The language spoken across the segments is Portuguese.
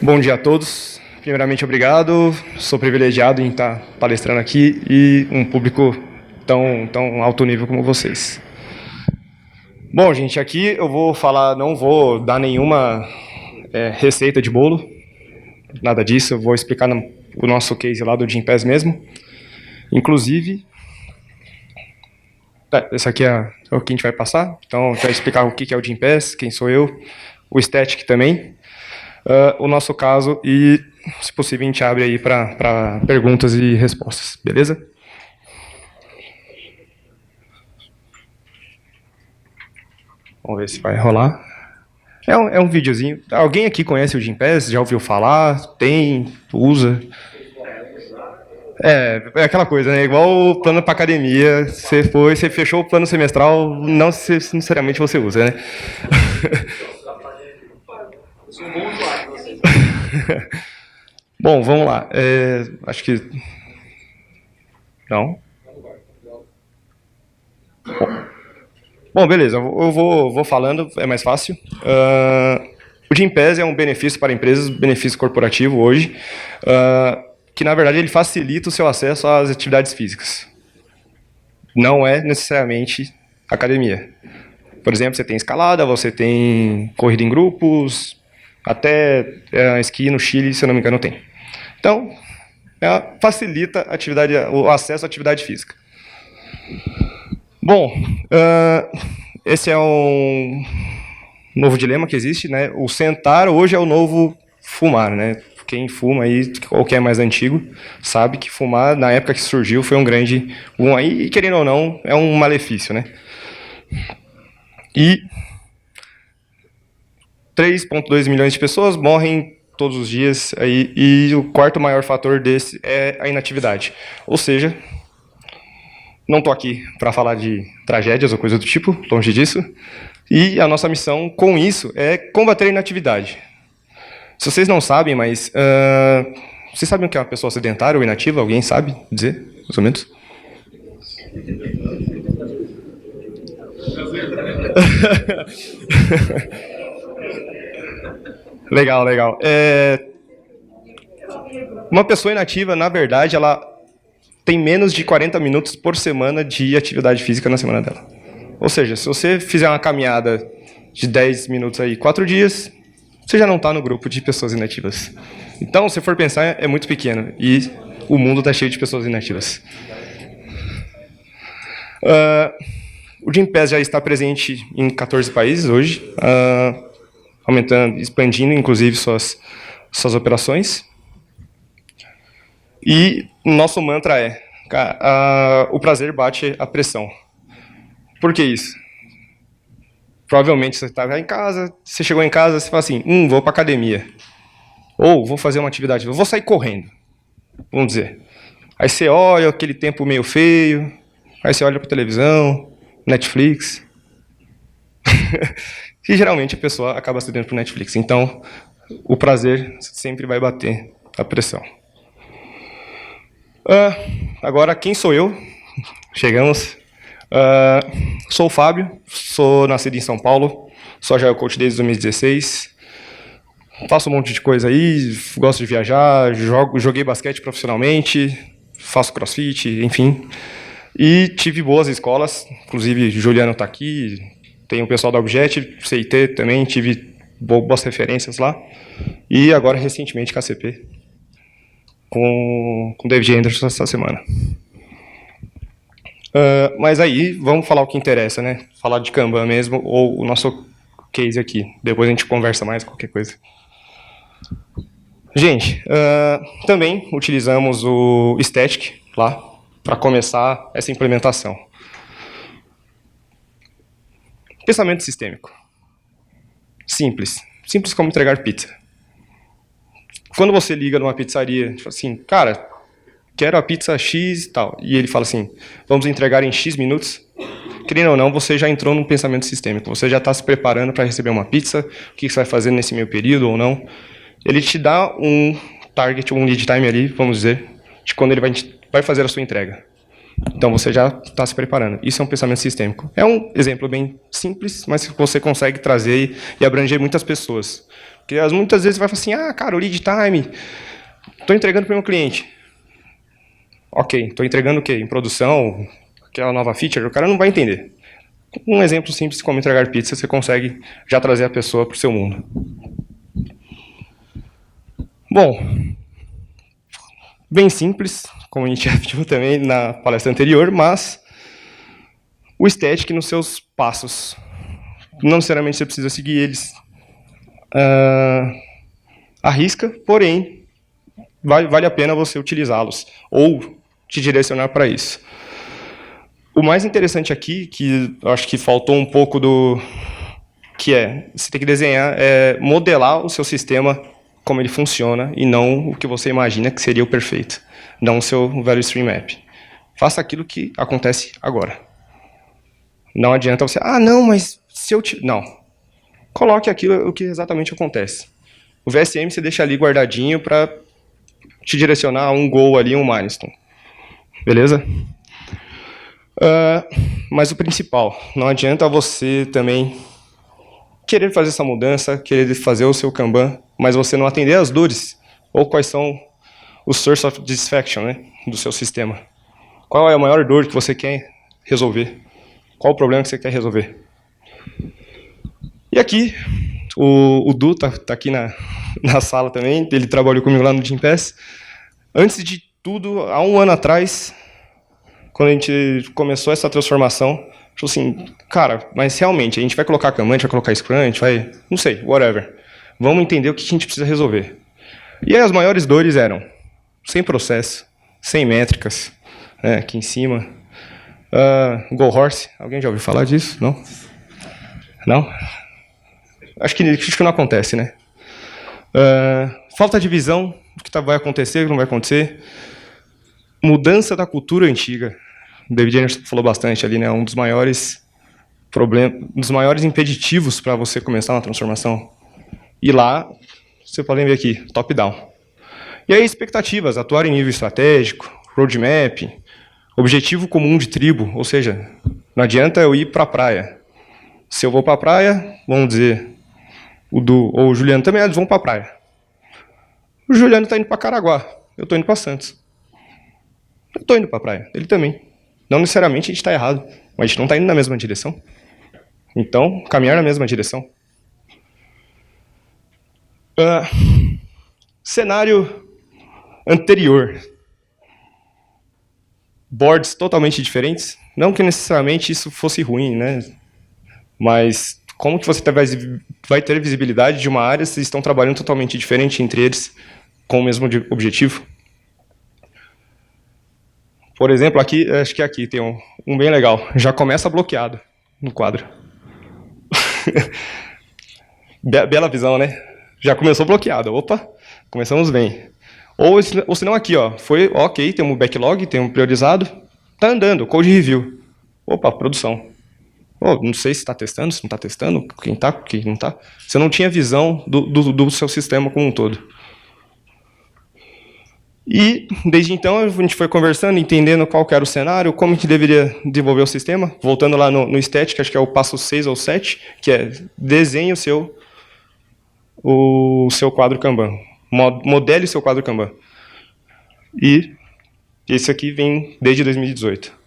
Bom dia a todos. Primeiramente, obrigado. Sou privilegiado em estar palestrando aqui e um público tão alto nível como vocês. Bom, gente, aqui eu vou falar, não vou dar nenhuma receita de bolo, nada disso. Eu vou explicar o nosso case lá do Gympass mesmo. Inclusive, esse aqui é o que a gente vai passar. Então, vai explicar o que é o Gympass, quem sou eu, o Static também. O nosso caso e, se possível, a gente abre aí para perguntas e respostas, beleza? Vamos ver se vai rolar. É um videozinho. Alguém aqui conhece o Gympass? Já ouviu falar? Tem? Usa? É aquela coisa, né? Igual o plano para academia. Você fechou o plano semestral, não necessariamente você usa, né? Bom, vamos lá. Acho que... Não? Bom, beleza. Eu vou falando, é mais fácil. O Gympass é um benefício para empresas, benefício corporativo hoje, que, na verdade, ele facilita o seu acesso às atividades físicas. Não é necessariamente academia. Por exemplo, você tem escalada, você tem corrida em grupos, até esqui no Chile, se eu não me engano, tem. Então, facilita o acesso à atividade física. Bom, esse é um novo dilema que existe, né? O sentar hoje é o novo fumar, né? Quem fuma aí, ou quem é mais antigo, sabe que fumar, na época que surgiu, foi um grande boom aí, e querendo ou não, é um malefício, né? E 3,2 milhões de pessoas morrem todos os dias, aí, e o quarto maior fator desse é a inatividade. Ou seja, não estou aqui para falar de tragédias ou coisa do tipo, longe disso, e a nossa missão com isso é combater a inatividade. Se vocês não sabem, mas... vocês sabem o que é uma pessoa sedentária ou inativa? Alguém sabe dizer, mais ou menos? Legal. Uma pessoa inativa, na verdade, ela tem menos de 40 minutos por semana de atividade física na semana dela. Ou seja, se você fizer uma caminhada de 10 minutos aí, 4 dias, você já não está no grupo de pessoas inativas. Então, se for pensar, é muito pequeno. E o mundo está cheio de pessoas inativas. O Gympass já está presente em 14 países hoje, aumentando, expandindo, inclusive, suas operações. E nosso mantra é, o prazer bate a pressão. Por que isso? Provavelmente você está em casa, você chegou em casa, você fala assim, vou para academia. Ou vou fazer uma atividade, vou sair correndo, vamos dizer. Aí você olha aquele tempo meio feio, aí você olha para a televisão, Netflix. E geralmente a pessoa acaba cedendo para o Netflix. Então, o prazer sempre vai bater a pressão. Agora, quem sou eu? Chegamos. Sou o Fábio, sou nascido em São Paulo, sou Agile Coach desde 2016. Faço um monte de coisa aí, gosto de viajar, joguei basquete profissionalmente, faço crossfit, enfim. E tive boas escolas, inclusive Juliano está aqui, tem o pessoal da Object, CIT também, tive boas referências lá. E agora, recentemente, KCP, com o David Anderson essa semana. Mas aí, vamos falar o que interessa, né? Falar de Kanban mesmo, ou o nosso case aqui. Depois a gente conversa mais, qualquer coisa. Gente, também utilizamos o Static lá, para começar essa implementação. Pensamento sistêmico. Simples. Simples como entregar pizza. Quando você liga numa pizzaria, tipo assim, cara, quero a pizza X e tal, e ele fala assim, vamos entregar em X minutos, querendo ou não, você já entrou num pensamento sistêmico, você já está se preparando para receber uma pizza, o que você vai fazer nesse meio período ou não. Ele te dá um target, um lead time ali, vamos dizer, de quando ele vai fazer a sua entrega. Então você já está se preparando. Isso é um pensamento sistêmico. É um exemplo bem simples, mas que você consegue trazer e abranger muitas pessoas. Porque muitas vezes você vai falar assim, ah, cara, o lead time, estou entregando para o meu cliente. Ok, estou entregando o quê? Em produção, aquela nova feature, o cara não vai entender. Um exemplo simples como entregar pizza, você consegue já trazer a pessoa para o seu mundo. Bom, bem simples, como a gente já viu também na palestra anterior, mas o static nos seus passos. Não necessariamente você precisa seguir eles à risca, porém, vale a pena você utilizá-los ou te direcionar para isso. O mais interessante aqui, que eu acho que faltou um pouco do que você tem que desenhar, modelar o seu sistema como ele funciona e não o que você imagina que seria o perfeito, não o seu value stream map. Faça aquilo que acontece agora. Não adianta você, não, mas se eu... Não. Coloque aquilo o que exatamente acontece. O VSM você deixa ali guardadinho para te direcionar a um goal ali, um milestone. Beleza? Mas o principal, não adianta você também querer fazer essa mudança, querer fazer o seu Kanban, mas você não atender às dores, ou quais são os source of dissatisfaction, né, do seu sistema. Qual é a maior dor que você quer resolver? Qual o problema que você quer resolver? E aqui, o Du tá aqui na sala também, ele trabalhou comigo lá no Gympass. Antes de tudo, há um ano atrás, quando a gente começou essa transformação, falou assim, cara, mas realmente, a gente vai colocar Kanban, a gente vai colocar Scrum, a gente vai, não sei, whatever. Vamos entender o que a gente precisa resolver. E aí as maiores dores eram sem processo, sem métricas, aqui em cima. Go Horse, alguém já ouviu falar disso? Não? Não? Acho que não acontece, né? Falta de visão do que vai acontecer, do que não vai acontecer. Mudança da cultura antiga. O David Anderson falou bastante ali, né? Um dos maiores problemas, um dos maiores impeditivos para você começar uma transformação. E lá, vocês podem ver aqui, top-down. E aí, expectativas, atuar em nível estratégico, roadmap, objetivo comum de tribo, ou seja, não adianta eu ir para a praia. Se eu vou para a praia, vamos dizer, o Du ou o Juliano também, eles vão para a praia. O Juliano está indo para Caraguá, eu estou indo para Santos. Eu estou indo para a praia, ele também. Não necessariamente a gente está errado, mas a gente não está indo na mesma direção. Então, caminhar na mesma direção. Cenário anterior. Boards totalmente diferentes. Não que necessariamente isso fosse ruim, né? Mas como que você vai ter visibilidade de uma área se estão trabalhando totalmente diferente entre eles, com o mesmo objetivo? Por exemplo, aqui, acho que aqui tem um bem legal. Já começa bloqueado no quadro. Bela visão, né? Já começou bloqueado. Opa, começamos bem. Ou senão aqui, foi ok, tem um backlog, tem um priorizado, está andando, code review. Opa, produção. Não sei se está testando, se não está testando, quem está, quem não está. Você não tinha visão do seu sistema como um todo. E, desde então, a gente foi conversando, entendendo qual que era o cenário, como a gente deveria desenvolver o sistema. Voltando lá no Static, acho que é o passo 6 ou 7, que é desenhe o seu quadro Kanban. Modele o seu quadro Kanban. E esse aqui vem desde 2018.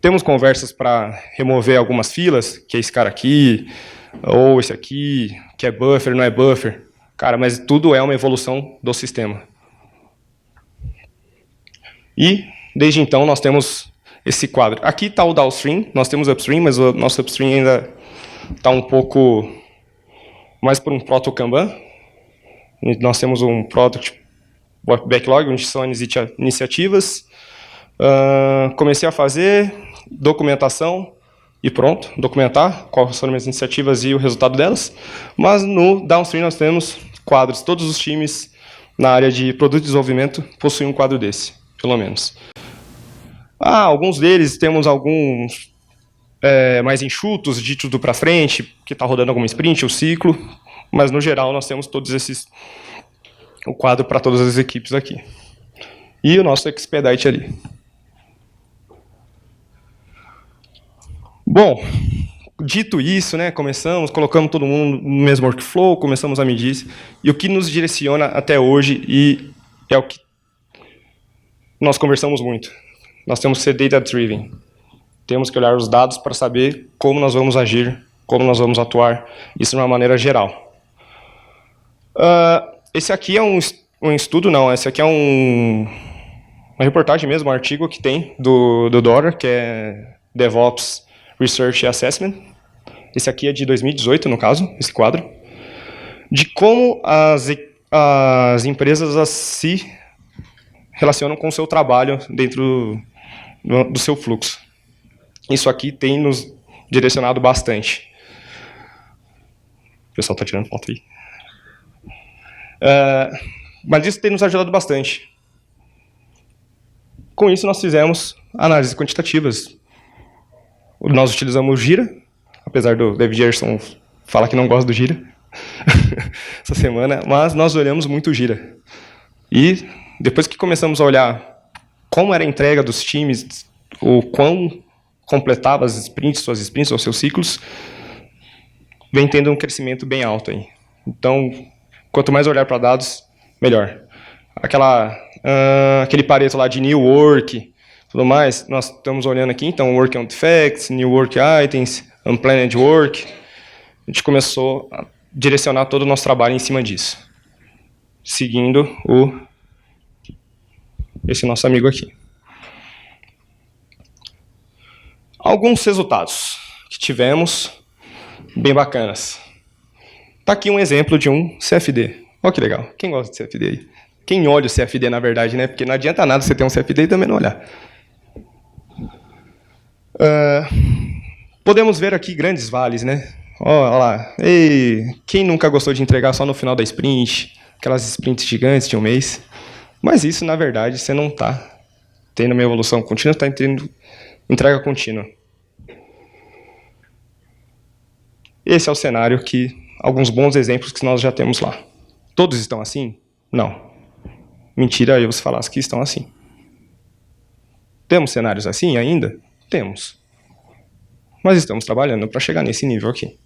Temos conversas para remover algumas filas, que é esse cara aqui, ou esse aqui, que é buffer, não é buffer. Cara, mas tudo é uma evolução do sistema. E, desde então, nós temos esse quadro. Aqui está o downstream, nós temos upstream, mas o nosso upstream ainda está um pouco mais por um proto Kanban. Nós temos um product backlog, onde são iniciativas. Comecei a fazer documentação e pronto, documentar quais foram as minhas iniciativas e o resultado delas. Mas no downstream nós temos quadros, todos os times na área de produto de desenvolvimento possuem um quadro desse, pelo menos. Alguns deles temos alguns mais enxutos, de tudo para frente, que está rodando alguma sprint, o ciclo, mas no geral nós temos todos esses, o quadro para todas as equipes aqui. E o nosso Expedite ali. Bom, Dito isso, né, colocamos todo mundo no mesmo workflow, começamos a medir isso, e o que nos direciona até hoje, e é o que nós conversamos muito. Nós temos que ser data-driven. Temos que olhar os dados para saber como nós vamos agir, como nós vamos atuar, isso de uma maneira geral. Esse aqui é um estudo, não, esse aqui é uma reportagem mesmo, um artigo que tem do DORA, que é DevOps Research Assessment. Esse aqui é de 2018, no caso, esse quadro, de como as empresas se relacionam com o seu trabalho dentro do seu fluxo. Isso aqui tem nos direcionado bastante. O pessoal está tirando foto aí. Mas isso tem nos ajudado bastante. Com isso, nós fizemos análises quantitativas. Nós utilizamos o Jira, apesar do David Gerson falar que não gosta do Jira essa semana, mas nós olhamos muito o Jira. E depois que começamos a olhar como era a entrega dos times, o quão completava suas sprints ou seus ciclos, vem tendo um crescimento bem alto aí. Então, quanto mais olhar para dados, melhor. Aquele Pareto lá de New Work, tudo mais, nós estamos olhando aqui, então, Work on Defects, New Work Items, Unplanned Work. A gente começou a direcionar todo o nosso trabalho em cima disso, seguindo esse nosso amigo aqui. Alguns resultados que tivemos bem bacanas. Está aqui um exemplo de um CFD. Olha que legal. Quem gosta de CFD aí? Quem olha o CFD, na verdade, né? Porque não adianta nada você ter um CFD e também não olhar. Podemos ver aqui grandes vales, né? Olha lá. Ei, quem nunca gostou de entregar só no final da sprint? Aquelas sprints gigantes de um mês. Mas isso, na verdade, você não está tendo uma evolução contínua, está tendo entrega contínua. Esse é o cenário alguns bons exemplos que nós já temos lá. Todos estão assim? Não. Mentira eu se falasse que estão assim. Temos cenários assim ainda? Temos. Mas estamos trabalhando para chegar nesse nível aqui.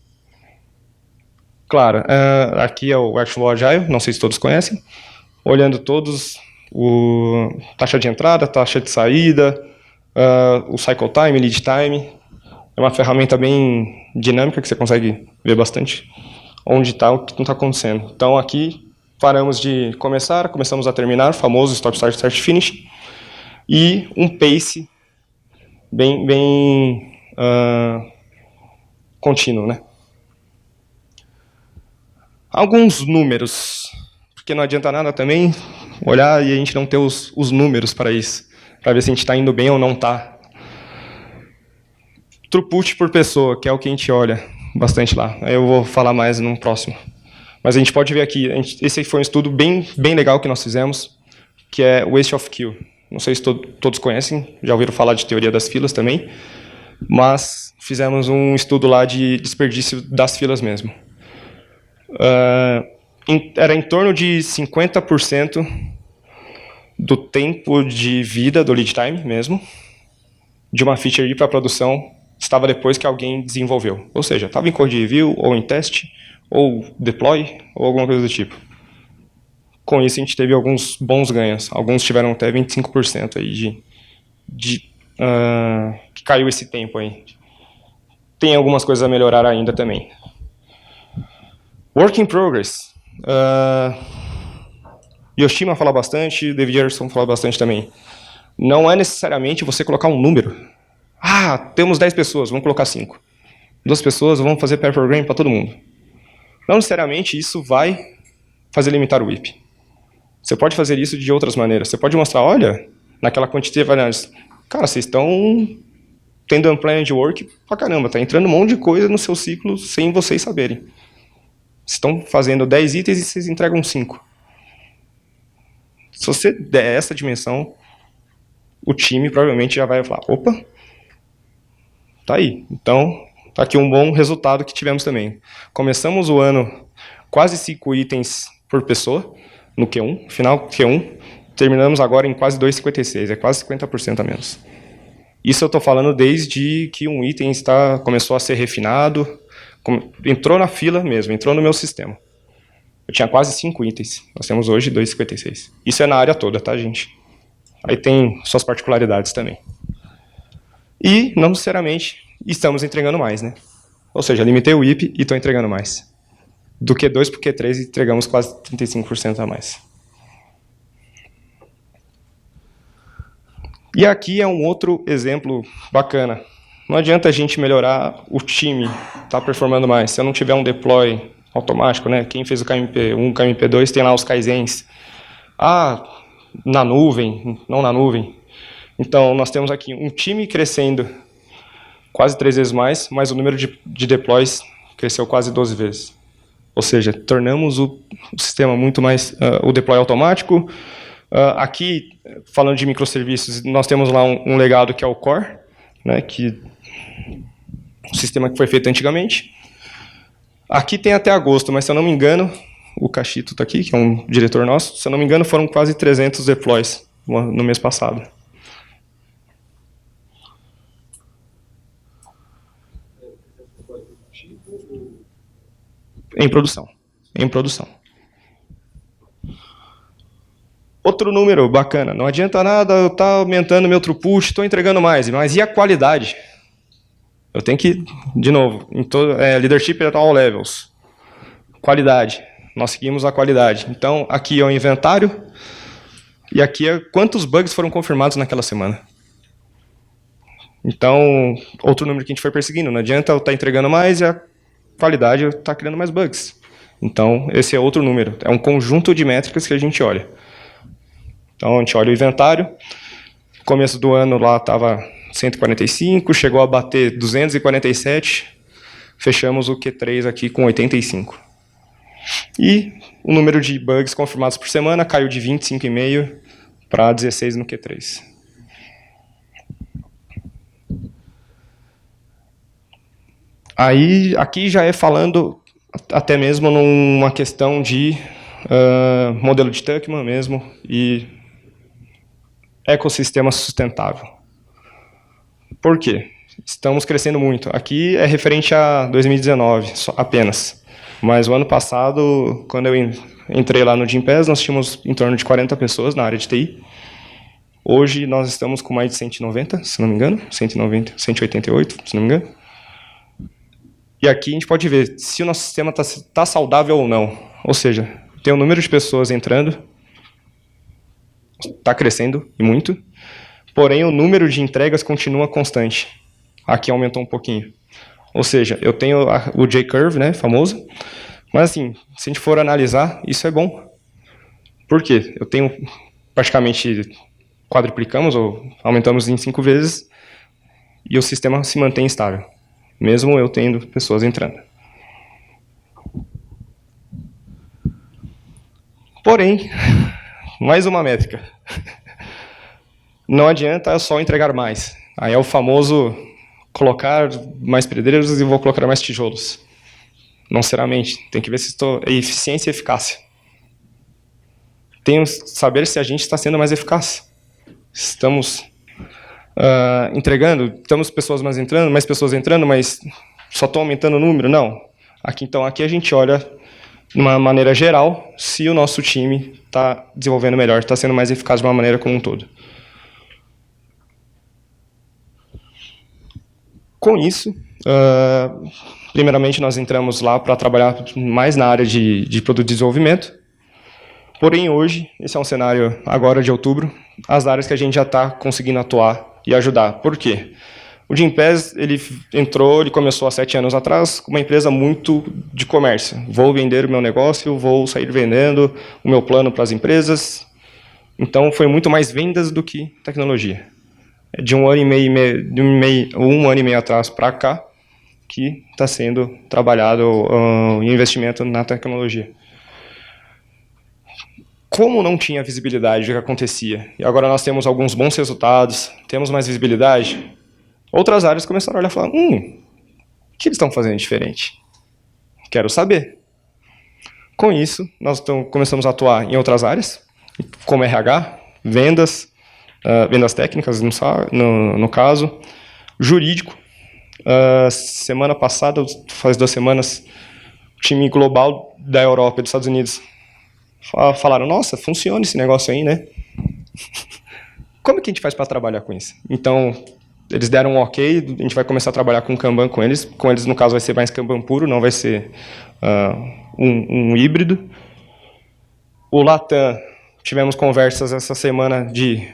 Claro, aqui é o Workflow Agile, não sei se todos conhecem. Olhando todos, taxa de entrada, taxa de saída, o cycle time, lead time. É uma ferramenta bem dinâmica que você consegue ver bastante onde está o que não está acontecendo. Então aqui paramos de começamos a terminar, famoso stop, start, start, finish, e um pace bem contínuo, né? Alguns números, porque não adianta nada também olhar e a gente não ter os números para isso, para ver se a gente está indo bem ou não está. Throughput por pessoa, que é o que a gente olha bastante lá. Aí eu vou falar mais no próximo. Mas a gente pode ver aqui, esse foi um estudo bem legal que nós fizemos, que é Waste of Queue. Não sei se todos conhecem, já ouviram falar de teoria das filas também, mas fizemos um estudo lá de desperdício das filas mesmo. Era em torno de 50% do tempo de vida do lead time mesmo, de uma feature ir para a produção, estava depois que alguém desenvolveu. Ou seja, estava em code review, ou em teste, ou deploy, ou alguma coisa do tipo. Com isso, a gente teve alguns bons ganhos. Alguns tiveram até 25% aí que caiu esse tempo aí. Tem algumas coisas a melhorar ainda também. Work in progress. Yoshima fala bastante, David Gerson fala bastante também. Não é necessariamente você colocar um número. Temos 10 pessoas, vamos colocar 5. 2 pessoas, vamos fazer pair programming para todo mundo. Não necessariamente isso vai fazer limitar o WIP. Você pode fazer isso de outras maneiras. Você pode mostrar, olha, naquela quantitative analysis, cara, vocês estão tendo unplanned work pra caramba, tá entrando um monte de coisa no seu ciclo sem vocês saberem. Vocês estão fazendo 10 itens e vocês entregam 5. Se você der essa dimensão, o time provavelmente já vai falar, opa, tá aí. Então, tá aqui um bom resultado que tivemos também. Começamos o ano quase 5 itens por pessoa, no Q1, final Q1. Terminamos agora em quase 2,56, é quase 50% a menos. Isso eu estou falando desde que um item começou a ser refinado, entrou na fila mesmo, entrou no meu sistema. Eu tinha quase 5 itens. Nós temos hoje 2,56. Isso é na área toda, tá, gente? Aí tem suas particularidades também. E, não necessariamente, estamos entregando mais, né? Ou seja, limitei o IP e estou entregando mais. Do Q2 para o Q3, entregamos quase 35% a mais. E aqui é um outro exemplo bacana. Não adianta a gente melhorar o time, tá performando mais. Se eu não tiver um deploy automático, né? Quem fez o KMP1, KMP2 tem lá os Kaizens. Na nuvem, não na nuvem. Então, nós temos aqui um time crescendo quase 3 vezes mais, mas o número de deploys cresceu quase 12 vezes. Ou seja, tornamos o sistema muito mais... o deploy automático. Aqui, falando de microserviços, nós temos lá um legado que é o Core, né, o sistema que foi feito antigamente. Aqui tem até agosto, mas se eu não me engano, o Cachito está aqui, que é um diretor nosso, se eu não me engano, foram quase 300 deploys no mês passado. Em produção. Em produção. Outro número bacana. Não adianta nada eu estar aumentando meu throughput, estou entregando mais. Mas e a qualidade? Eu tenho que, de novo, leadership at all levels. Qualidade. Nós seguimos a qualidade. Então, aqui é o inventário. E aqui é quantos bugs foram confirmados naquela semana. Então, outro número que a gente foi perseguindo. Não adianta eu estar entregando mais e a qualidade está criando mais bugs. Então, esse é outro número. É um conjunto de métricas que a gente olha. Então, a gente olha o inventário. Começo do ano lá estava 145, chegou a bater 247. Fechamos o Q3 aqui com 85. E o número de bugs confirmados por semana caiu de 25,5 para 16 no Q3. Aí, aqui já é falando até mesmo numa questão de modelo de Tuckman mesmo e ecossistema sustentável. Por quê? Estamos crescendo muito. Aqui é referente a 2019 apenas. Mas o ano passado, quando eu entrei lá no Gympass, nós tínhamos em torno de 40 pessoas na área de TI. Hoje nós estamos com mais de 190, se não me engano, 190, 188, se não me engano. E aqui a gente pode ver se o nosso sistema está saudável ou não. Ou seja, tem um número de pessoas entrando, está crescendo, e muito, porém o número de entregas continua constante. Aqui aumentou um pouquinho. Ou seja, eu tenho o J-Curve, né, famoso, mas assim, se a gente for analisar, isso é bom. Por quê? Eu tenho praticamente quadruplicamos ou aumentamos em 5 vezes e o sistema se mantém estável, mesmo eu tendo pessoas entrando. Porém, mais uma métrica. Não adianta só entregar mais. Aí é o famoso colocar mais pedreiros e vou colocar mais tijolos. Não seriamente. Tem que ver se estou eficiência e eficácia. Tem que saber se a gente está sendo mais eficaz. Estamos entregando, temos pessoas mais pessoas entrando, mas só estou aumentando o número? Não. Aqui a gente olha, de uma maneira geral, se o nosso time está desenvolvendo melhor, está sendo mais eficaz de uma maneira como um todo. Com isso, primeiramente nós entramos lá para trabalhar mais na área de produto de desenvolvimento. Porém, hoje, esse é um cenário agora de outubro, as áreas que a gente já está conseguindo atuar e ajudar. Por quê? O Gympass, ele começou há 7 anos atrás com uma empresa muito de comércio. Vou vender o meu negócio, vou sair vendendo o meu plano para as empresas. Então, foi muito mais vendas do que tecnologia. De um ano e meio atrás para cá, que está sendo trabalhado em investimento na tecnologia. Como não tinha visibilidade do que acontecia, e agora nós temos alguns bons resultados, temos mais visibilidade, outras áreas começaram a olhar e falar, o que eles estão fazendo diferente? Quero saber. Com isso, nós começamos a atuar em outras áreas, como RH, vendas, vendas técnicas, no caso. Jurídico. Semana passada, faz 2 semanas, o time global da Europa e dos Estados Unidos falaram, nossa, funciona esse negócio aí, né? Como que a gente faz para trabalhar com isso? Então, eles deram um ok, a gente vai começar a trabalhar com Kanban com eles. Com eles, no caso, vai ser mais Kanban puro, não vai ser um híbrido. O Latam, tivemos conversas essa semana de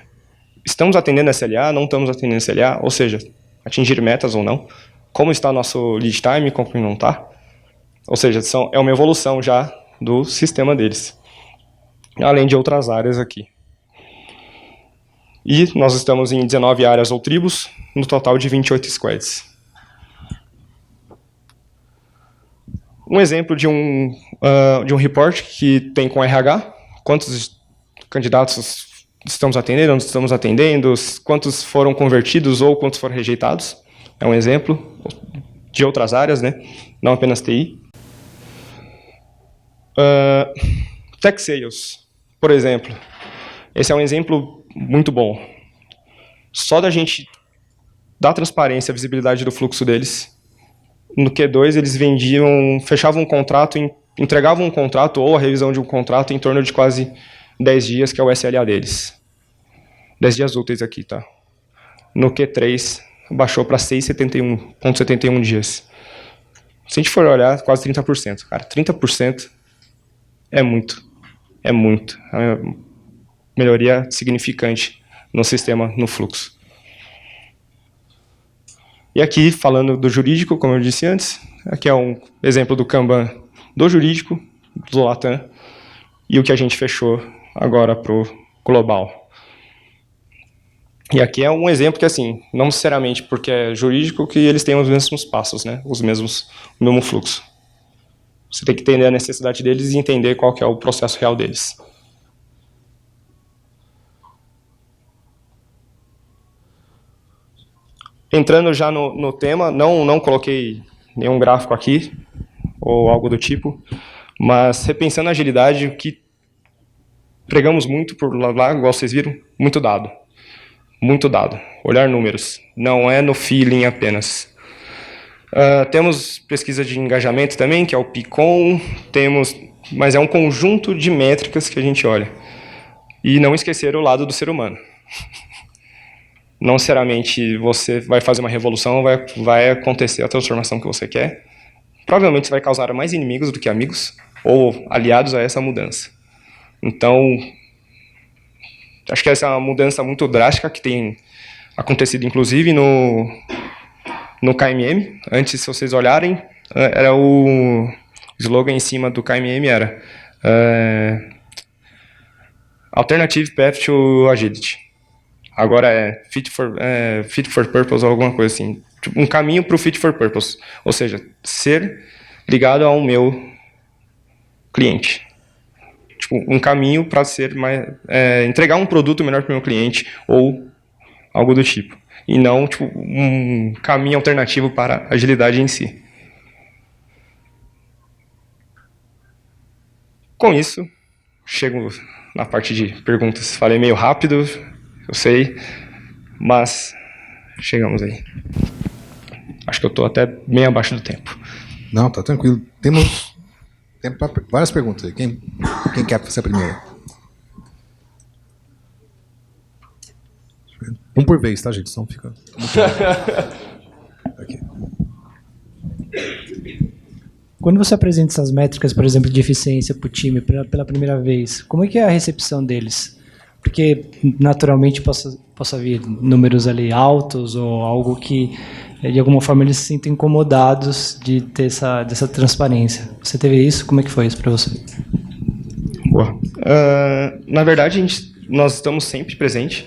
estamos atendendo SLA, não estamos atendendo SLA, ou seja, atingir metas ou não. Como está nosso lead time, como não está. Ou seja, é uma evolução já do sistema deles. Além de outras áreas aqui. E nós estamos em 19 áreas ou tribos, no total de 28 squads. Um exemplo de um report que tem com RH, quantos candidatos estamos atendendo, onde estamos atendendo, quantos foram convertidos ou quantos foram rejeitados. É um exemplo de outras áreas, né? Não apenas TI. Tech Sales, por exemplo. Esse é um exemplo muito bom. Só da gente dar transparência, visibilidade do fluxo deles, no Q2 eles fechavam um contrato, entregavam um contrato ou a revisão de um contrato em torno de quase 10 dias, que é o SLA deles. 10 dias úteis aqui, tá? No Q3 baixou para 6,71 dias. Se a gente for olhar, quase 30%. Cara, 30% é muito. É muito. É uma melhoria significante no sistema, no fluxo. E aqui, falando do jurídico, como eu disse antes, aqui é um exemplo do Kanban do jurídico, do Latam, e o que a gente fechou agora para o global. E aqui é um exemplo que, assim, não necessariamente porque é jurídico que eles têm os mesmos passos, né? O mesmo fluxo. Você tem que entender a necessidade deles e entender qual que é o processo real deles. Entrando já no tema, não coloquei nenhum gráfico aqui, ou algo do tipo, mas repensando a agilidade, o que pregamos muito por lá, igual vocês viram, muito dado. Muito dado. Olhar números. Não é no feeling apenas. Temos pesquisa de engajamento também, que é o PICOM, mas é um conjunto de métricas que a gente olha. E não esquecer o lado do ser humano. Não necessariamente você vai fazer uma revolução, vai acontecer a transformação que você quer. Provavelmente você vai causar mais inimigos do que amigos, ou aliados a essa mudança. Então, acho que essa é uma mudança muito drástica que tem acontecido, inclusive, no KMM. Antes, se vocês olharem, era o slogan em cima do KMM era Alternative Path to Agility. Agora é fit for purpose ou alguma coisa assim. Tipo, um caminho para o fit for purpose. Ou seja, ser ligado ao meu cliente. Tipo, um caminho para ser entregar um produto melhor para o meu cliente ou algo do tipo. E não tipo, um caminho alternativo para a agilidade em si. Com isso, chego na parte de perguntas. Falei meio rápido, eu sei, mas chegamos aí. Acho que eu estou até bem abaixo do tempo. Não, tá tranquilo. Temos tempo para várias perguntas aí. Quem quer fazer a primeira? Um por vez, tá, gente? Senão fica... Aqui. Quando você apresenta essas métricas, por exemplo, de eficiência para o time pela primeira vez, como é que é a recepção deles? Porque, naturalmente, possa vir números ali altos ou algo que, de alguma forma, eles se sentem incomodados de ter dessa transparência. Você teve isso? Como é que foi isso para você? Boa. Na verdade, nós estamos sempre presentes.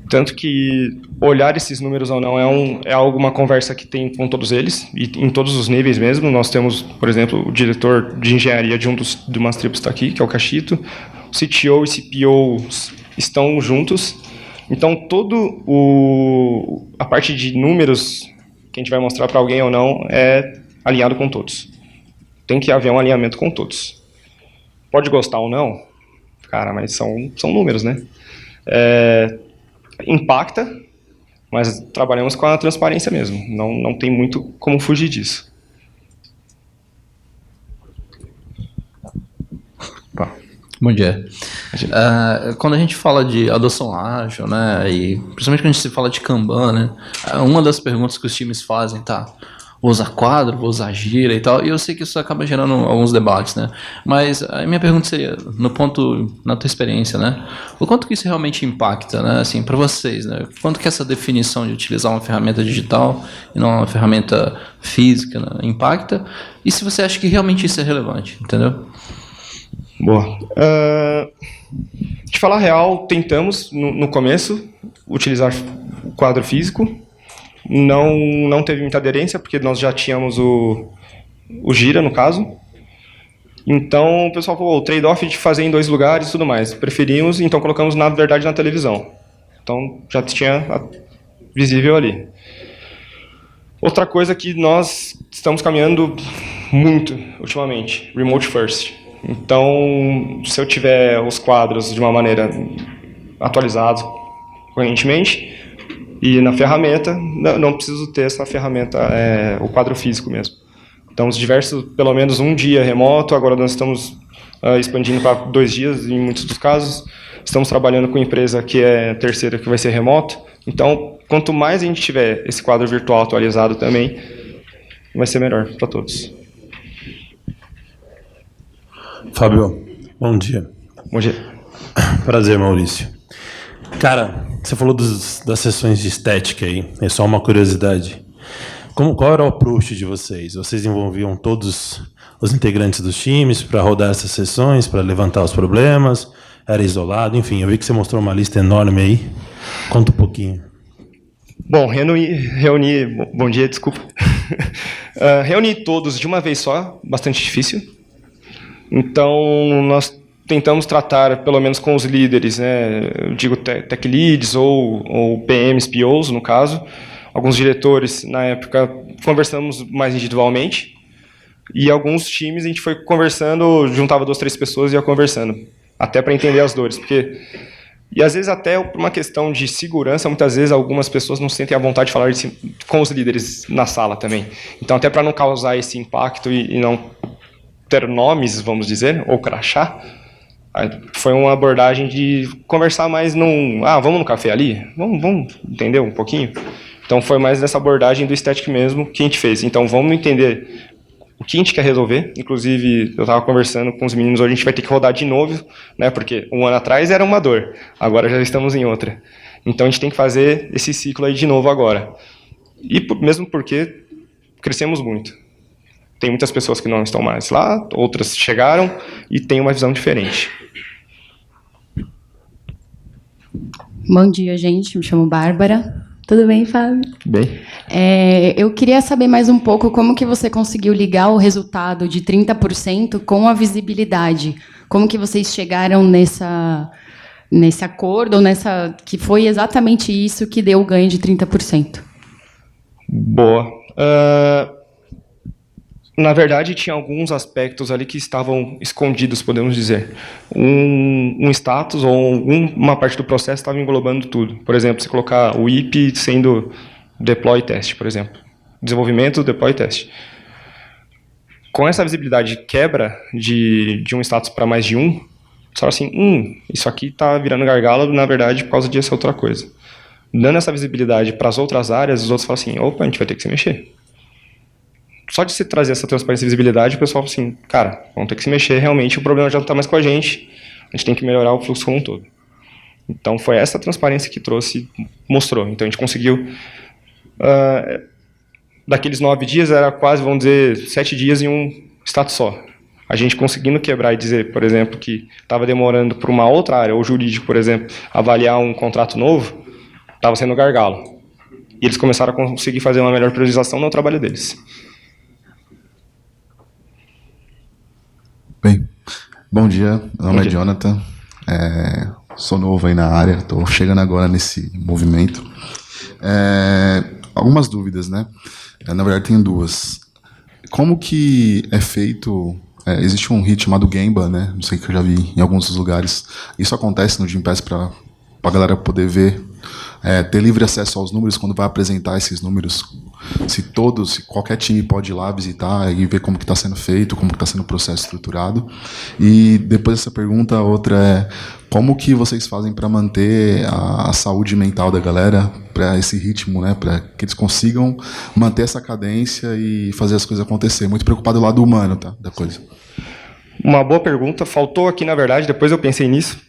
Tanto que olhar esses números ou não é uma conversa que tem com todos eles, e em todos os níveis mesmo. Nós temos, por exemplo, o diretor de engenharia de umas tribos está aqui, que é o Cachito. O CTO e CPO estão juntos. Então, a parte de números que a gente vai mostrar para alguém ou não é alinhado com todos. Tem que haver um alinhamento com todos. Pode gostar ou não, cara, mas são números, né? Impacta, mas trabalhamos com a transparência mesmo. Não tem muito como fugir disso. Bom dia. Quando a gente fala de adoção ágil, né, e principalmente quando a gente se fala de Kanban, né, uma das perguntas que os times fazem, vou usar quadro, vou usar gira e tal, e eu sei que isso acaba gerando alguns debates, né, mas a minha pergunta seria, na tua experiência, né, o quanto que isso realmente impacta, né, assim, para vocês, né, quanto que essa definição de utilizar uma ferramenta digital e não uma ferramenta física, né, impacta, e se você acha que realmente isso é relevante, entendeu? Boa. De falar real, tentamos no começo utilizar o quadro físico. Não teve muita aderência, porque nós já tínhamos o Gira, no caso. Então o pessoal falou, o trade-off de fazer em 2 lugares e tudo mais. Preferimos, então colocamos na verdade na televisão. Então já tinha visível ali. Outra coisa que nós estamos caminhando muito ultimamente, remote first. Então, se eu tiver os quadros de uma maneira atualizados correntemente e na ferramenta, não preciso ter essa ferramenta, o quadro físico mesmo. Então, os diversos, pelo menos um dia remoto, agora nós estamos expandindo para 2 dias em muitos dos casos. Estamos trabalhando com empresa que é terceira, que vai ser remoto. Então, quanto mais a gente tiver esse quadro virtual atualizado também, vai ser melhor para todos. Fábio, bom dia. Bom dia. Prazer, Maurício. Cara, você falou das sessões de estética aí, é só uma curiosidade. Qual era o approach de vocês? Vocês envolviam todos os integrantes dos times para rodar essas sessões, para levantar os problemas? Era isolado? Enfim, eu vi que você mostrou uma lista enorme aí. Conta um pouquinho. Bom, bom dia, desculpa. Reunir todos de uma vez só, bastante difícil. Então, nós tentamos tratar, pelo menos com os líderes, né, eu digo tech leads ou PMs, POs, no caso. Alguns diretores, na época, conversamos mais individualmente. E alguns times a gente foi conversando, juntava 2, 3 pessoas e ia conversando. Até para entender as dores. E às vezes até por uma questão de segurança, muitas vezes algumas pessoas não sentem a vontade de falar com os líderes na sala também. Então, até para não causar esse impacto e não ter nomes, vamos dizer, ou crachá, foi uma abordagem de conversar mais vamos no café ali? Vamos entender um pouquinho? Então foi mais nessa abordagem do estético mesmo que a gente fez. Então vamos entender o que a gente quer resolver. Inclusive, eu estava conversando com os meninos, hoje a gente vai ter que rodar de novo, né? Porque um ano atrás era uma dor, agora já estamos em outra. Então a gente tem que fazer esse ciclo aí de novo agora. E mesmo porque crescemos muito. Tem muitas pessoas que não estão mais lá, outras chegaram e têm uma visão diferente. Bom dia, gente. Me chamo Bárbara. Tudo bem, Fábio? Bem. Eu queria saber mais um pouco como que você conseguiu ligar o resultado de 30% com a visibilidade. Como que vocês chegaram nesse acordo, que foi exatamente isso que deu o ganho de 30%? Boa. Na verdade, tinha alguns aspectos ali que estavam escondidos, podemos dizer. Um status ou uma parte do processo estava englobando tudo. Por exemplo, se colocar o IP sendo deploy test, por exemplo. Desenvolvimento, deploy test. Com essa visibilidade de quebra de um status para mais de um, você fala assim, isso aqui está virando gargalo, na verdade, por causa dessa outra coisa. Dando essa visibilidade para as outras áreas, os outros falam assim, opa, a gente vai ter que se mexer. Só de se trazer essa transparência e visibilidade, o pessoal fala assim, cara, vamos ter que se mexer, realmente o problema já não está mais com a gente tem que melhorar o fluxo como um todo. Então foi essa transparência que mostrou. Então a gente conseguiu, daqueles 9 dias, era quase, vamos dizer, 7 dias em um status só. A gente conseguindo quebrar e dizer, por exemplo, que estava demorando para uma outra área, ou jurídico, por exemplo, avaliar um contrato novo, estava sendo gargalo. E eles começaram a conseguir fazer uma melhor priorização no trabalho deles. Bem, bom dia, meu nome é Jonathan, sou novo aí na área, estou chegando agora nesse movimento. Algumas dúvidas, né? Na verdade, tenho 2. Como que é feito... existe um hit chamado Gemba, né? Não sei, que eu já vi em alguns dos lugares. Isso acontece no Gympass para para a galera poder ver, ter livre acesso aos números quando vai apresentar esses números, se qualquer time pode ir lá visitar e ver como que está sendo feito, como que está sendo o processo estruturado. E depois dessa pergunta, a outra é como que vocês fazem para manter a saúde mental da galera, para esse ritmo, né, para que eles consigam manter essa cadência e fazer as coisas acontecer. Muito preocupado do lado humano, tá, da coisa. Uma boa pergunta. Faltou aqui, na verdade, depois eu pensei nisso.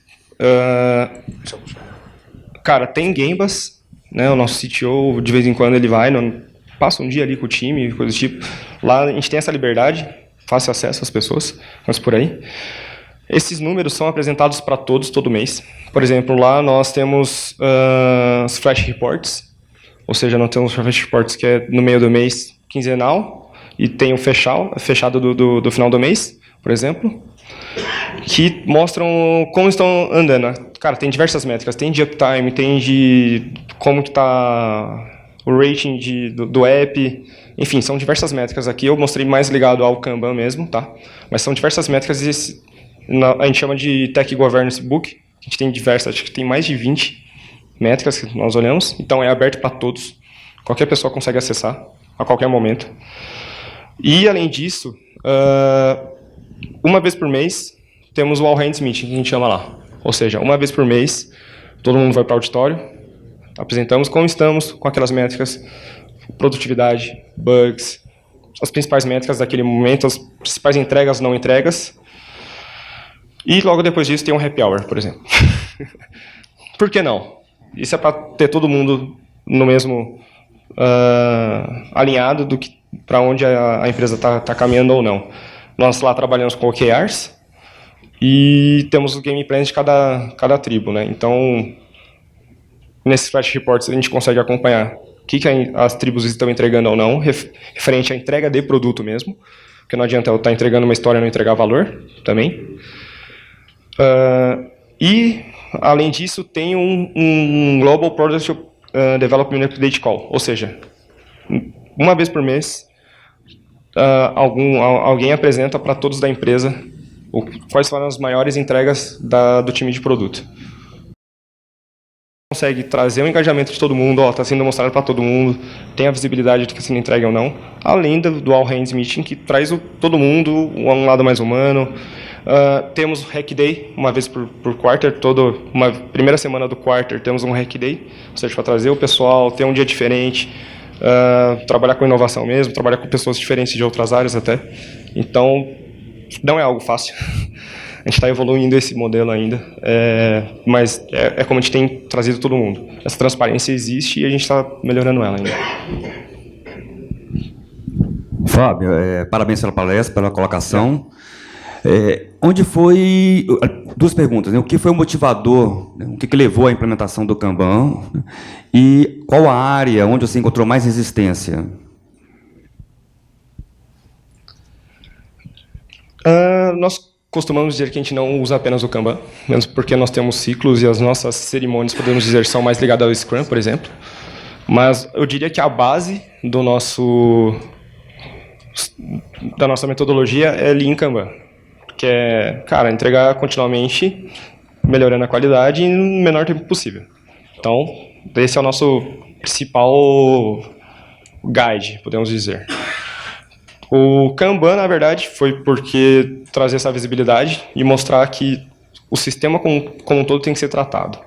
Cara, tem Gambas, né? O nosso CTO, de vez em quando, ele vai, passa um dia ali com o time, coisa do tipo. Lá a gente tem essa liberdade, fácil acesso às pessoas, mas por aí. Esses números são apresentados para todos, todo mês. Por exemplo, lá nós temos os Flash Reports, ou seja, nós temos os Flash Reports que é no meio do mês, quinzenal, e tem o fechado do final do mês, por exemplo, que mostram como estão andando. Cara, tem diversas métricas, tem de uptime, tem de como que está o rating do app, enfim, são diversas métricas aqui. Eu mostrei mais ligado ao Kanban mesmo, tá? Mas são diversas métricas e a gente chama de Tech Governance Book. A gente tem diversas, acho que tem mais de 20 métricas que nós olhamos, então é aberto para todos. Qualquer pessoa consegue acessar a qualquer momento. E, além disso, uma vez por mês, temos o All Hands Meeting, que a gente chama lá. Ou seja, uma vez por mês, todo mundo vai para o auditório, apresentamos como estamos com aquelas métricas, produtividade, bugs, as principais métricas daquele momento, as principais entregas, não entregas. E logo depois disso tem um happy hour, por exemplo. Por que não? Isso é para ter todo mundo no mesmo alinhado do que para onde a empresa está caminhando ou não. Nós lá trabalhamos com OKRs e temos os game plans de cada tribo, né? Então, nesses flash reports a gente consegue acompanhar o que as tribos estão entregando ou não, referente à entrega de produto mesmo, porque não adianta eu estar entregando uma história e não entregar valor também. E, além disso, tem um Global Product Development Update Call, ou seja, uma vez por mês, alguém apresenta para todos da empresa quais foram as maiores entregas do time de produto. Consegue trazer o engajamento de todo mundo, está sendo mostrado para todo mundo, tem a visibilidade de que está sendo entregue ou não, além do All Hands Meeting, que traz todo mundo um lado mais humano. Temos Hack Day, uma vez por quarter, uma primeira semana do quarter temos um Hack Day, ou seja, para trazer o pessoal, ter um dia diferente, trabalhar com inovação mesmo, trabalhar com pessoas diferentes de outras áreas até. Então, não é algo fácil. A gente está evoluindo esse modelo ainda, mas é como a gente tem trazido todo mundo. Essa transparência existe e a gente está melhorando ela ainda. Fábio, parabéns pela palestra, pela colocação. Onde foi... Duas perguntas, né? O que foi o motivador, né? O que levou à implementação do Kanban? E qual a área onde você encontrou mais resistência? Nós costumamos dizer que a gente não usa apenas o Kanban, mesmo porque nós temos ciclos e as nossas cerimônias, podemos dizer, são mais ligadas ao Scrum, por exemplo. Mas eu diria que a base da nossa metodologia é Lean Kanban, que é, cara, entregar continuamente, melhorando a qualidade no menor tempo possível. Então, esse é o nosso principal guide, podemos dizer. O Kanban, na verdade, foi porque trazer essa visibilidade e mostrar que o sistema como um todo tem que ser tratado.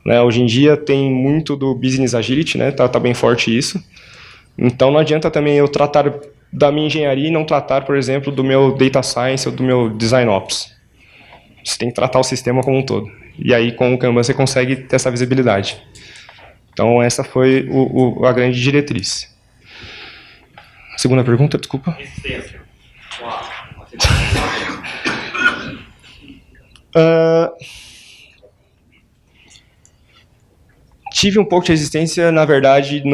Né? Hoje em dia tem muito do Business Agility, né? Tá bem forte isso. Então não adianta também eu tratar da minha engenharia e não tratar, por exemplo, do meu Data Science ou do meu Design Ops. Você tem que tratar o sistema como um todo. E aí com o Kanban você consegue ter essa visibilidade. Então essa foi a grande diretriz. Segunda pergunta, desculpa. Tive um pouco de resistência, na verdade,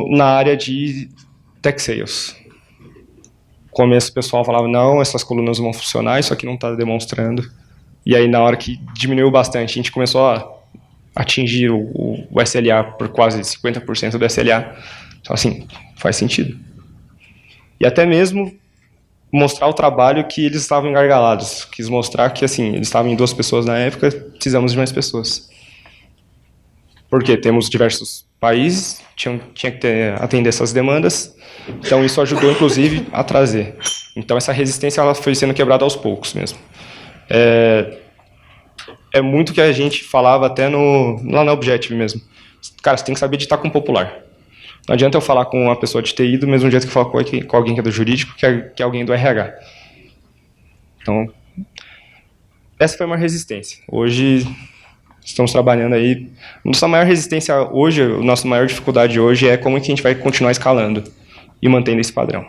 na área de Tech Sales. No começo o pessoal falava, não, essas colunas vão funcionar, isso aqui não está demonstrando. E aí, na hora que diminuiu bastante, a gente começou a atingir o SLA por quase 50% do SLA. Então, assim, faz sentido. E até mesmo mostrar o trabalho que eles estavam engargalados. Quis mostrar que, assim, eles estavam em 2 pessoas na época, precisamos de mais pessoas. Porque temos diversos países, tinha que atender essas demandas, então isso ajudou, inclusive, a trazer. Então essa resistência ela foi sendo quebrada aos poucos mesmo. É muito que a gente falava até lá na Objective mesmo. Cara, você tem que saber editar com popular. Não adianta eu falar com uma pessoa de TI do mesmo jeito que eu falo com alguém que é do jurídico, que é alguém do RH. Então, essa foi uma resistência. Hoje, estamos trabalhando aí. Nossa maior resistência hoje, a nossa maior dificuldade hoje é como que a gente vai continuar escalando e mantendo esse padrão.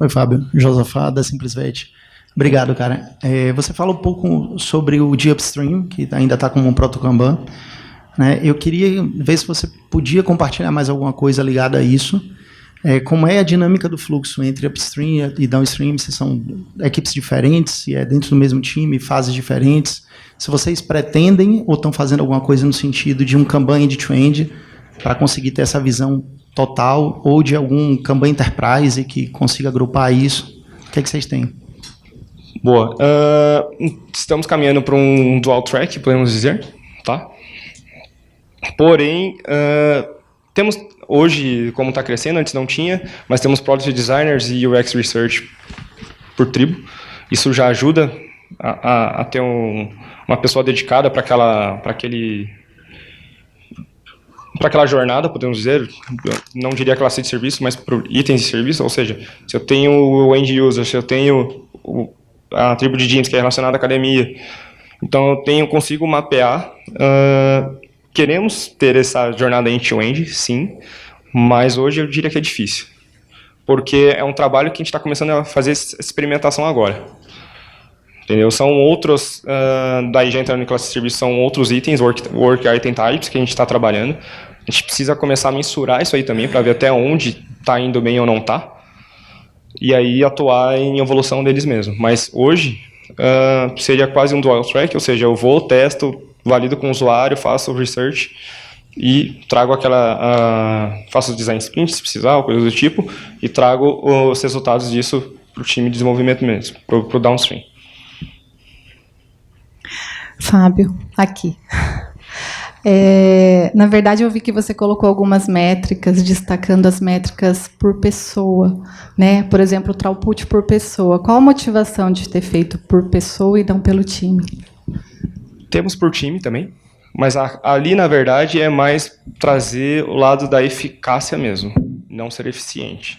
Oi, Fábio. Josafá, da Simplesvet. Obrigado, cara. Você fala um pouco sobre o de Upstream, que ainda está como um proto-Kanban. Né? Eu queria ver se você podia compartilhar mais alguma coisa ligada a isso. Como é a dinâmica do fluxo entre Upstream e Downstream? Se são equipes diferentes, se é dentro do mesmo time, fases diferentes. Se vocês pretendem ou estão fazendo alguma coisa no sentido de um Kanban end-to-end para conseguir ter essa visão total, ou de algum Kanban Enterprise que consiga agrupar isso. O que é que vocês têm? Boa. Estamos caminhando para um dual track, podemos dizer, tá? Porém, temos hoje, como está crescendo, antes não tinha, mas temos Product Designers e UX Research por tribo. Isso já ajuda a ter uma pessoa dedicada para aquela jornada, podemos dizer, não diria classe de serviço, mas para itens de serviço, ou seja, se eu tenho o end user, se eu tenho a tribo de jeans que é relacionada à academia, então eu consigo mapear. Queremos ter essa jornada end-to-end, sim, mas hoje eu diria que é difícil, porque é um trabalho que a gente está começando a fazer experimentação agora. Entendeu? São outros, daí já entrando em classe de serviço, são outros itens, work item types, que a gente está trabalhando. A gente precisa começar a mensurar isso aí também, para ver até onde está indo bem ou não está, e aí atuar em evolução deles mesmo. Mas hoje, seria quase um dual track, ou seja, eu vou, testo, valido com o usuário, faço o research e trago faço o design sprint, se precisar, ou coisa do tipo, e trago os resultados disso para o time de desenvolvimento mesmo, para o downstream. Fábio, aqui. Na verdade, eu vi que você colocou algumas métricas, destacando as métricas por pessoa, né? Por exemplo, o throughput por pessoa. Qual a motivação de ter feito por pessoa e não pelo time? Temos por time também, mas ali, na verdade, é mais trazer o lado da eficácia mesmo, não ser eficiente.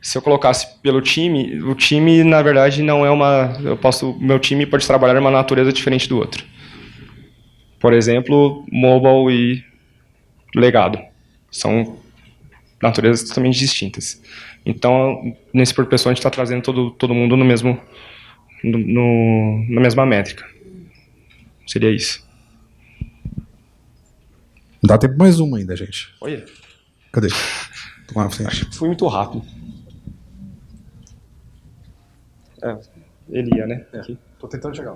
Se eu colocasse pelo time, o time, na verdade, não é meu time pode trabalhar uma natureza diferente do outro. Por exemplo, mobile e legado. São naturezas totalmente distintas. Então, nesse por pessoa, a gente está trazendo todo mundo na mesma métrica. Seria isso. Dá tempo mais uma ainda, gente. Olha. Cadê? Tomar na frente. Fui muito rápido. Ele ia, né? Aqui. Tô tentando chegar.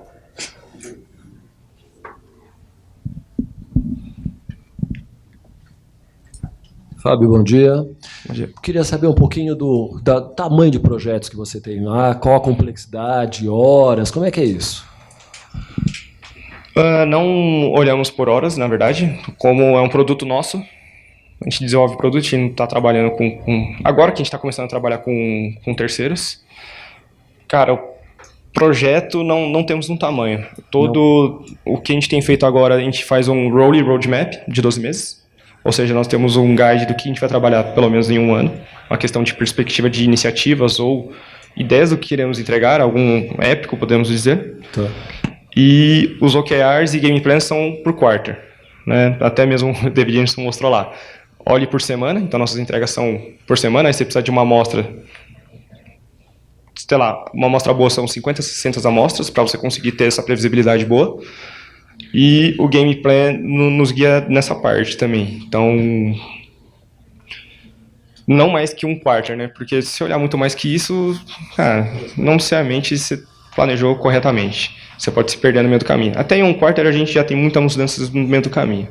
Fábio, bom dia. Bom dia. Queria saber um pouquinho do tamanho de projetos que você tem. Qual a complexidade, horas, como é que é isso? Não olhamos por horas, na verdade. Como é um produto nosso, a gente desenvolve produto, a gente não está trabalhando com... Agora que a gente está começando a trabalhar com terceiros. Cara, o projeto não temos um tamanho. O que a gente tem feito agora, a gente faz um rolling roadmap de 12 meses. Ou seja, nós temos um guide do que a gente vai trabalhar pelo menos em um ano. Uma questão de perspectiva de iniciativas ou ideias do que queremos entregar, algum épico, podemos dizer. Tá. E os OKRs e game plans são por quarter. Né? Até mesmo o David Jensen mostrou lá. Olhe por semana, então nossas entregas são por semana, aí você precisa de uma amostra, sei lá, uma amostra boa são 50, 60 amostras, para você conseguir ter essa previsibilidade boa. E o game plan nos guia nessa parte também. Então, não mais que um quarter, né? Porque se olhar muito mais que isso, não necessariamente você planejou corretamente. Você pode se perder no meio do caminho. Até em um quarter a gente já tem muitas mudanças no meio do caminho.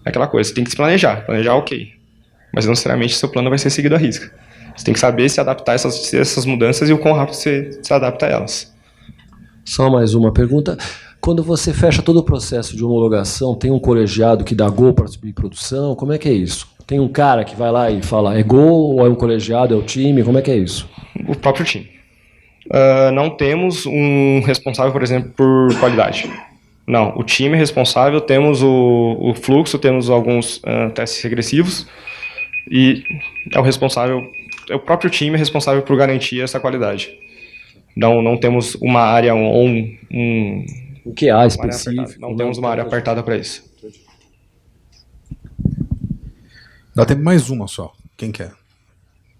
É aquela coisa, você tem que se planejar. Planejar, ok. Mas não necessariamente seu plano vai ser seguido à risca. Você tem que saber se adaptar a essas mudanças e o quão rápido você se adapta a elas. Só mais uma pergunta. quando você fecha todo o processo de homologação, tem um colegiado que dá go para subir produção? Como é que é isso? Tem um cara que vai lá e fala, é go ou é um colegiado, é o time? Como é que é isso? O próprio time. Não temos um responsável, por exemplo, por qualidade. Não, o time é responsável, temos o fluxo, temos alguns testes regressivos e é o próprio time responsável por garantir essa qualidade. Não temos uma área ou o que há específico? Não temos uma área apartada para isso. Dá tempo mais uma só. Quem quer?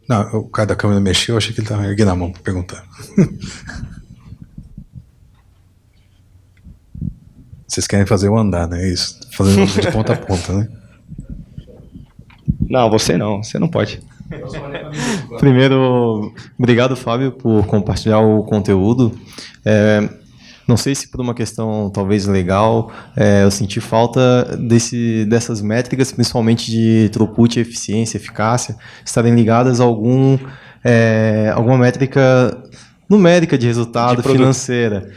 Não, o cara da câmera mexeu, eu achei que ele estava erguendo a mão para perguntar. Vocês querem fazer o andar, né? É isso. Fazendo de ponta a ponta, né? Não, você não pode. Primeiro, obrigado, Fábio, por compartilhar o conteúdo. Não sei se por uma questão talvez legal, eu senti falta dessas métricas, principalmente de throughput, eficiência, eficácia, estarem ligadas a alguma métrica numérica de resultado, financeira,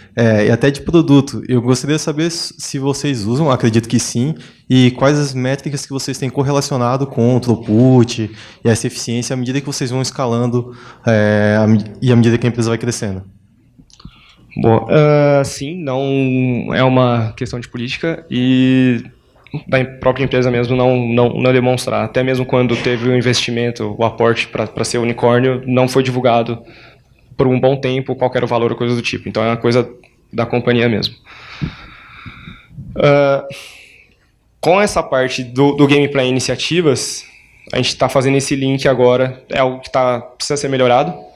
e até de produto. Eu gostaria de saber se vocês usam, acredito que sim, e quais as métricas que vocês têm correlacionado com o throughput e essa eficiência à medida que vocês vão escalando e à medida que a empresa vai crescendo. Bom, sim, não é uma questão de política e da própria empresa mesmo não demonstrar. Até mesmo quando teve o investimento, o aporte para ser unicórnio, não foi divulgado por um bom tempo qual era o valor ou coisa do tipo. Então é uma coisa da companhia mesmo. Com essa parte do gameplay e iniciativas, a gente está fazendo esse link agora, é algo que precisa ser melhorado.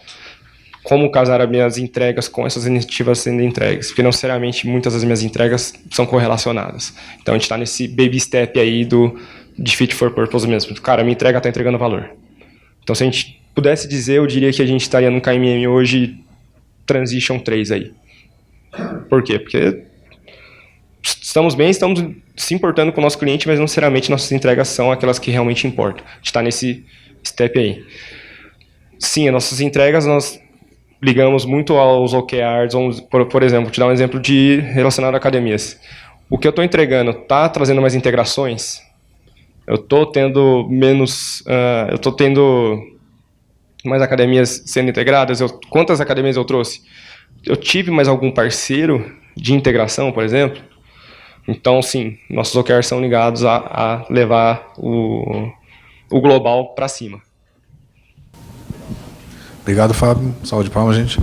Como casar as minhas entregas com essas iniciativas sendo entregues, porque não necessariamente muitas das minhas entregas são correlacionadas. Então a gente está nesse baby step aí de fit for purpose mesmo. Cara, minha entrega está entregando valor. Então se a gente pudesse dizer, eu diria que a gente estaria no KMM hoje Transition 3 aí. Por quê? Porque estamos se importando com o nosso cliente, mas não necessariamente nossas entregas são aquelas que realmente importam. A gente está nesse step aí. Sim, as nossas entregas, nós ligamos muito aos OKRs, por exemplo, vou te dar um exemplo relacionado a academias. O que eu estou entregando está trazendo mais integrações? Eu estou tendo mais academias sendo integradas? Quantas academias eu trouxe? Eu tive mais algum parceiro de integração, por exemplo? Então, sim, nossos OKRs são ligados a levar o global para cima. Obrigado, Fábio. Salve de palmas, gente.